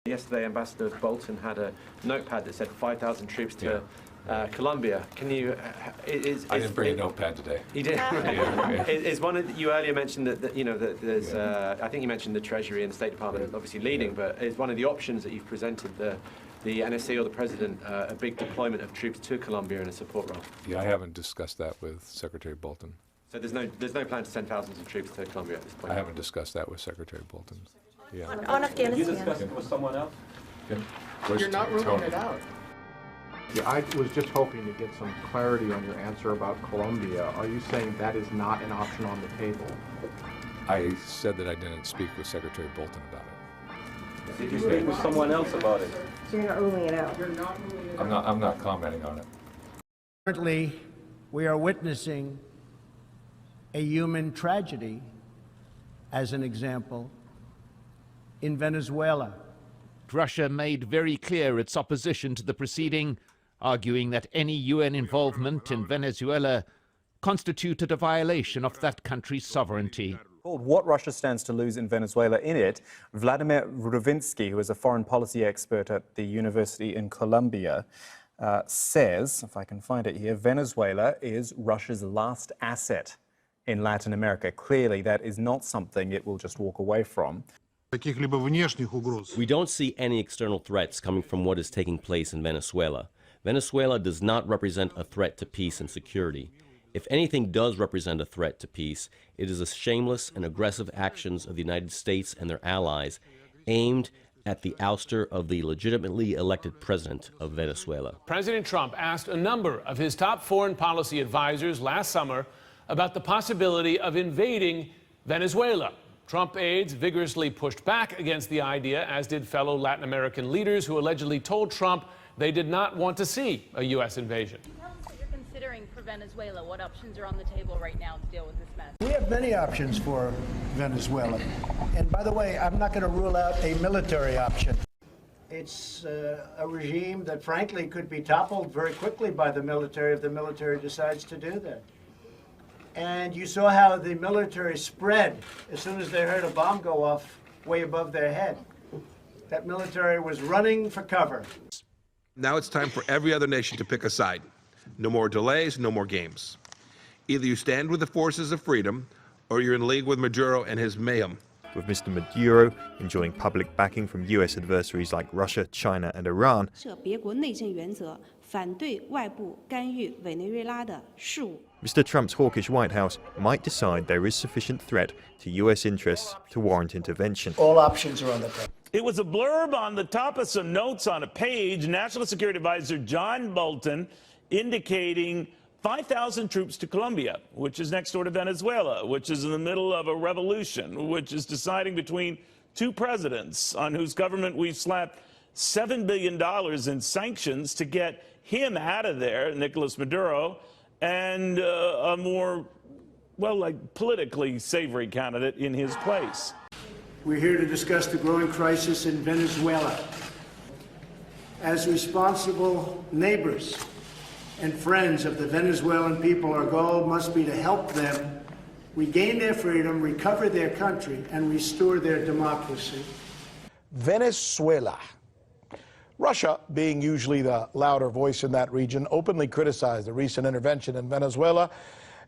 Yesterday, Ambassador Bolton had a notepad that said 5,000 troops to Colombia. Can you? I didn't bring a notepad today. You did. Is one of you earlier mentioned that that there's? I think you mentioned the Treasury and the State Department obviously leading, but is one of the options that you've presented the NSC or the President a big deployment of troops to Colombia in a support role? Yeah, I haven't discussed that with Secretary Bolton. So there's no plan to send thousands of troops to Colombia at this point? I haven't discussed that with Secretary Bolton. Yeah. On Afghanistan. You discussed it with someone else? You're not ruling it out. Yeah, I was just hoping to get some clarity on your answer about Colombia. Are you saying that is not an option on the table? I said that I didn't speak with Secretary Bolton about it. Did you speak with someone else about it? So you're not ruling it out. I'm not commenting on it. Currently, we are witnessing a human tragedy, as an example, in Venezuela. Russia made very clear its opposition to the proceeding, arguing that any UN involvement in Venezuela constituted a violation of that country's sovereignty. What Russia stands to lose in Venezuela. In it, Vladimir Rudinsky, who is a foreign policy expert at the University in Columbia, says, if I can find it here, Venezuela is Russia's last asset in Latin America. Clearly, that is not something it will just walk away from. We don't see any external threats coming from what is taking place in Venezuela. Venezuela does not represent a threat to peace and security. If anything does represent a threat to peace, it is the shameless and aggressive actions of the United States and their allies aimed at the ouster of the legitimately elected president of Venezuela. President Trump asked a number of his top foreign policy advisors last summer about the possibility of invading Venezuela. Trump aides vigorously pushed back against the idea, as did fellow Latin American leaders who allegedly told Trump they did not want to see a U.S. invasion. Tell us what you're considering for Venezuela. What options are on the table right now to deal with this mess? We have many options for Venezuela. And by the way, I'm not going to rule out a military option. It's a regime that frankly could be toppled very quickly by the military if the military decides to do that. And you saw how the military spread as soon as they heard a bomb go off way above their head. That military was running for cover. Now it's time for every other nation to pick a side. No more delays, no more games. Either you stand with the forces of freedom, or you're in league with Maduro and his mayhem. With Mr. Maduro enjoying public backing from US adversaries like Russia, China and Iran, Mr. Trump's hawkish White House might decide there is sufficient threat to US interests to warrant intervention. All options are on the table. It was a blurb on the top of some notes on a page. National Security Advisor John Bolton indicating 5,000 troops to Colombia, which is next door to Venezuela, which is in the middle of a revolution, which is deciding between two presidents on whose government we've slapped $7 billion in sanctions to get him out of there, Nicolas Maduro, and a more, well, like politically savory candidate in his place. We're here to discuss the growing crisis in Venezuela. As responsible neighbors and friends of the Venezuelan people, our goal must be to help them regain their freedom, recover their country, and restore their democracy. Venezuela. Russia, being usually the louder voice in that region, openly criticized the recent intervention in Venezuela,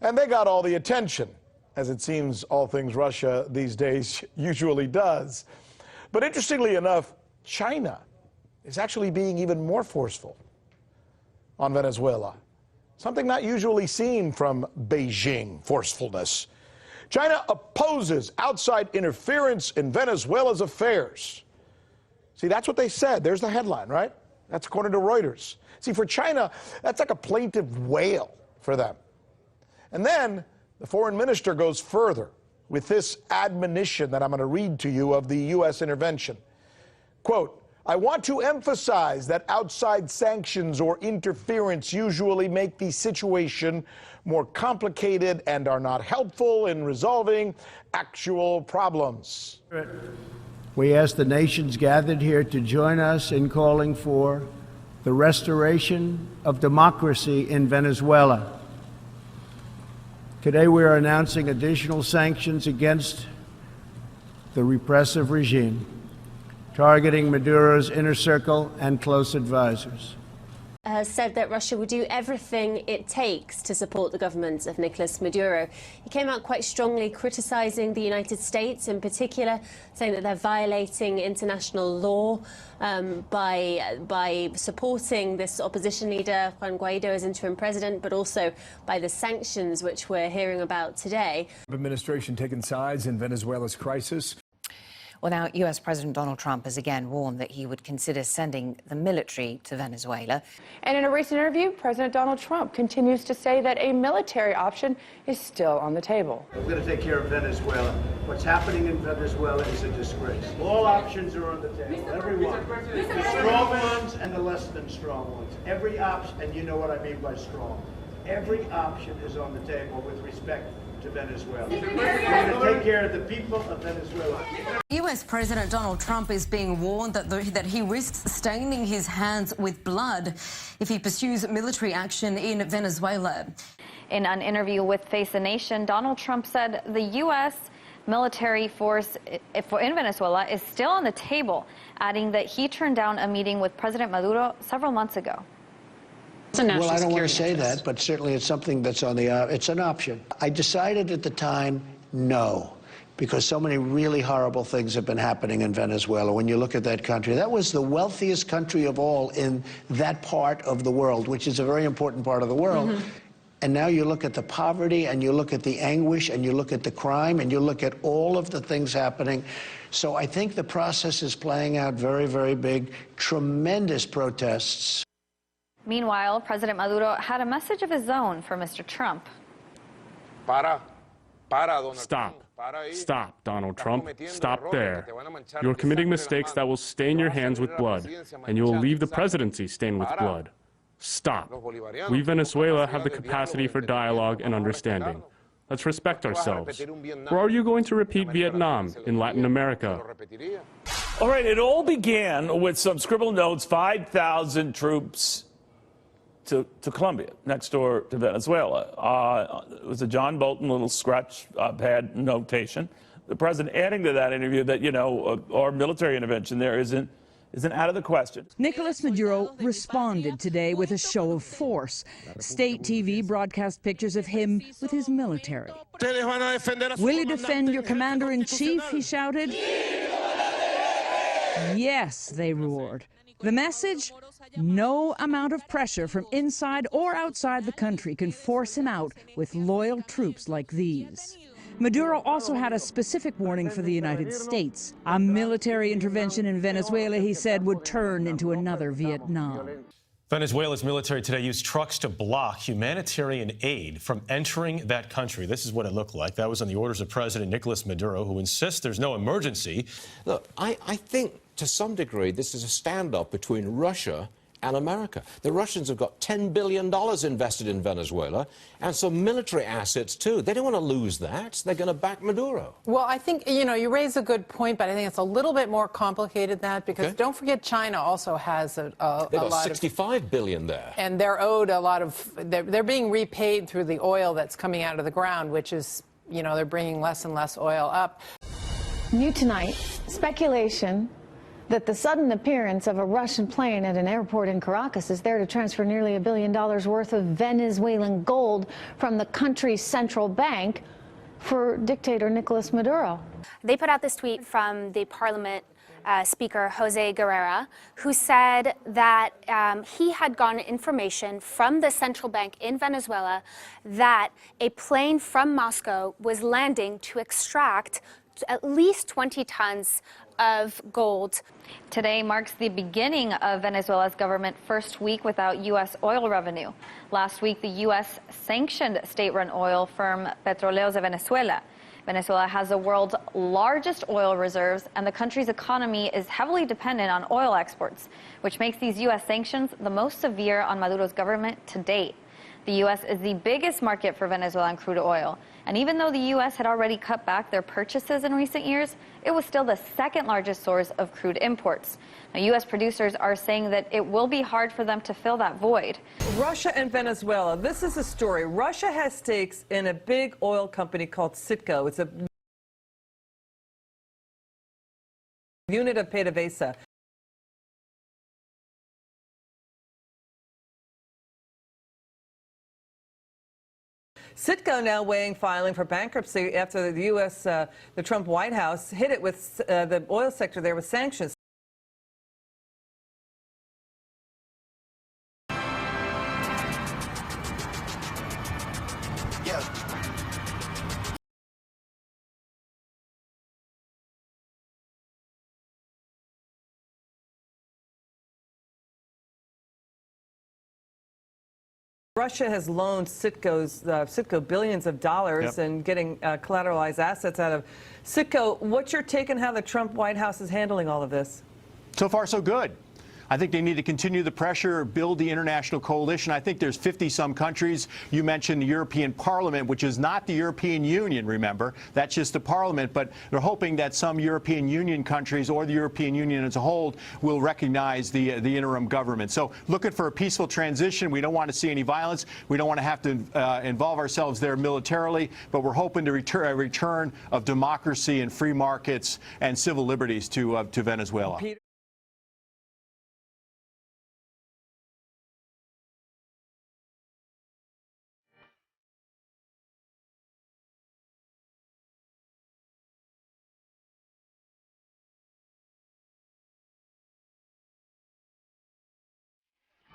and they got all the attention, as it seems all things Russia these days usually does. But interestingly enough, China is actually being even more forceful on Venezuela, something not usually seen from Beijing forcefulness. China opposes outside interference in Venezuela's affairs. See, that's what they said. There's the headline, right? That's according to Reuters. See, for China, that's like a plaintive wail for them. And then the foreign minister goes further with this admonition that I'm going to read to you of the U.S. intervention. Quote, I want to emphasize that outside sanctions or interference usually make the situation more complicated and are not helpful in resolving actual problems. We ask the nations gathered here to join us in calling for the restoration of democracy in Venezuela. Today we are announcing additional sanctions against the repressive regime targeting Maduro's inner circle and close advisors. Has said that Russia will do everything it takes to support the government of Nicolas Maduro. He came out quite strongly criticizing the United States in particular, saying that they're violating international law by supporting this opposition leader, Juan Guaido, as interim president, but also by the sanctions which we're hearing about today. Administration taking sides in Venezuela's crisis. Well, now, U.S. President Donald Trump has again warned that he would consider sending the military to Venezuela. And in a recent interview, President Donald Trump continues to say that a military option is still on the table. We're going to take care of Venezuela. What's happening in Venezuela is a disgrace. All options are on the table, every one. The strong ones and the less than strong ones. Every option, and you know what I mean by strong. Every option is on the table with respect to Venezuela. We're going to take care of the people of Venezuela. U.S. President Donald Trump is being warned that he risks staining his hands with blood if he pursues military action in Venezuela. In an interview with Face the Nation, Donald Trump said the U.S. military force in Venezuela is still on the table, adding that he turned down a meeting with President Maduro several months ago. Well, I don't want to say that, but certainly it's something that's on the, it's an option. I decided at the time, no, because so many really horrible things have been happening in Venezuela. When you look at that country, that was the wealthiest country of all in that part of the world, which is a very important part of the world. Mm-hmm. And now you look at the poverty, and you look at the anguish, and you look at the crime, and you look at all of the things happening. So I think the process is playing out very, very big, tremendous protests. Meanwhile, President Maduro had a message of his own for Mr. Trump. Stop. Stop, Donald Trump. Stop there. You're committing mistakes that will stain your hands with blood, and you will leave the presidency stained with blood. Stop. We, Venezuela, have the capacity for dialogue and understanding. Let's respect ourselves. Or are you going to repeat Vietnam in Latin America? All right, it all began with some scribbled notes, 5,000 troops to Colombia, next door to Venezuela. It was a John Bolton little scratch pad notation. The president adding to that interview that, you know, our military intervention there isn't out of the question. Nicolas Maduro responded today with a show of force. State TV broadcast pictures of him with his military. Will you defend your commander-in-chief, he shouted. Yes, they roared. The message? No amount of pressure from inside or outside the country can force him out with loyal troops like these. Maduro also had a specific warning for the United States. A military intervention in Venezuela, he said, would turn into another Vietnam. Venezuela's military today used trucks to block humanitarian aid from entering that country. This is what it looked like. That was on the orders of President Nicolas Maduro, who insists there's no emergency. Look, I think to some degree this is a standoff between Russia and America. The Russians have got $10 billion invested in Venezuela and some military assets, too. They don't want to lose that. They're going to back Maduro. Well, I think, you know, you raise a good point, but I think it's a little bit more complicated than that because don't forget China also has They've got $65 billion there. And they're owed a lot of, they're being repaid through the oil that's coming out of the ground, which is, you know, they're bringing less and less oil up. New tonight, speculation that the sudden appearance of a Russian plane at an airport in Caracas is there to transfer nearly $1 billion worth of Venezuelan gold from the country's central bank for dictator Nicolas Maduro. They put out this tweet from the parliament speaker, Jose Guerrera, who said that he had gotten information from the central bank in Venezuela that a plane from Moscow was landing to extract at least 20 tons of gold. Today marks the beginning of Venezuela's government first week without U.S. oil revenue. Last week, the U.S. sanctioned state-run oil firm Petróleos de Venezuela. Venezuela has the world's largest oil reserves, and the country's economy is heavily dependent on oil exports, which makes these U.S. sanctions the most severe on Maduro's government to date. The U.S. is the biggest market for Venezuelan crude oil, and even though the U.S. had already cut back their purchases in recent years, it was still the second largest source of crude imports. Now, U.S. producers are saying that it will be hard for them to fill that void. Russia and Venezuela, this is a story. Russia has stakes in a big oil company called Citgo. It's a unit of PDVSA. Citgo now weighing filing for bankruptcy after the U.S., the Trump White House hit it with the oil sector there with sanctions. Russia has loaned Citgo billions of dollars and getting collateralized assets out of Citgo. What's your take on how the Trump White House is handling all of this? So far, so good. I think they need to continue the pressure, build the international coalition. I think there's 50-some countries. You mentioned the European Parliament, which is not the European Union, remember. That's just the Parliament. But they're hoping that some European Union countries or the European Union as a whole will recognize the interim government. So looking for a peaceful transition. We don't want to see any violence. We don't want to have to involve ourselves there militarily. But we're hoping to a return of democracy and free markets and civil liberties to Venezuela.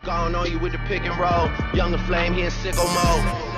Gone on you with the pick and roll. Younger flame here in Sicko-Mode.